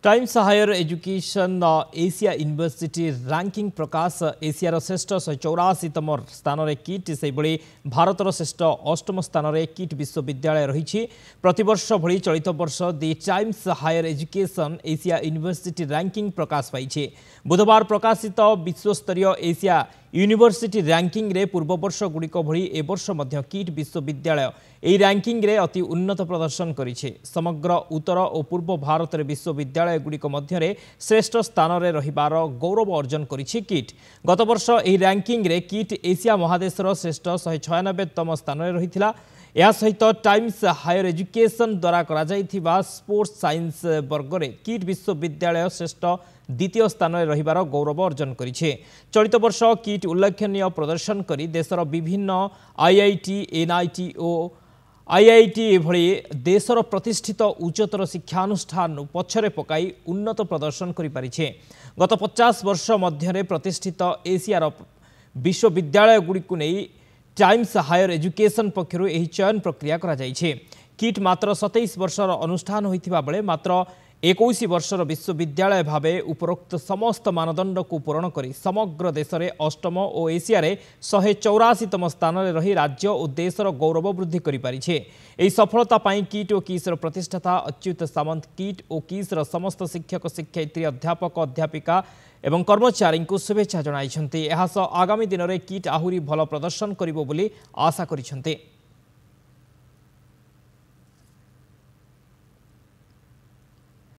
Times higher education Asia university ranking प्रकाश एशियार श्रेष्ठ 184तम स्थान में किट से भारतर श्रेष्ठ 8म स्थान में किट विश्वविद्यालय रही प्रतिवर्ष भली चलित वर्ष the Times higher education Asia university ranking प्रकाश पाई। बुधवार प्रकाशित विश्वस्तरीय एशिया यूनिवर्सिटी रैंकिंग रे पूर्व वर्ष गुड़िक भली ए वर्ष मध्य किट विश्वविद्यालय এই रैंकिंग रे अति उन्नत प्रदर्शन करिछे। समग्र उत्तर और पूर्व भारत रे विश्वविद्यालय गुड़िक मध्य श्रेष्ठ स्थान रे रहिबार गौरव अर्जन करिछे किट। गत वर्ष এই रैंकिंग रे किट एशिया महादेशर श्रेष्ठ 196तम स्थान रे रहिथिला। या सहित टाइम्स हायर एजुकेशन द्वारा करा जाइथिबा स्पोर्ट्स साइंस वर्ग रे किट विश्वविद्यालय श्रेष्ठ द्वितीय स्थान में रहिबार गौरव अर्जन करिछे। चलित वर्ष किट उल्लेखनीय प्रदर्शन करी देशर विभिन्न आईआईटी एनआईटी और आईआईटी भली देशर प्रतिष्ठित उच्चतर शिक्षानुष्ठान पछरे पकाई उन्नत प्रदर्शन करि पारिछे। गत 50 वर्ष मध्य प्रतिष्ठित एशियार विश्वविद्यालय गुड़िक नहीं टाइम्स हायर एजुकेशन पक्षरु एही चयन प्रक्रिया करा जाइछे। किट मात्र 27 वर्षर अनुष्ठान होइथिबा बेले मात्र 21 वर्षर विश्वविद्यालय भावे उपरोक्त समस्त मानदंड को पूरण करी समग्र देश में 8म और एशिया 184तम स्थान में रही राज्य और देशर गौरव वृद्धि करि पारिछे। एही सफलता पाई किट और किसर प्रतिष्ठाता अच्युत सामंत किट और किसर समस्त शिक्षक शिक्षयित्री अध्यापक अध्यापिका एवं कर्मचारी को शुभेच्छा जणाइछन्ते। एहास आगामी दिन में किट आहुरी भल प्रदर्शन करिबो बोली आशा करिछन्ते।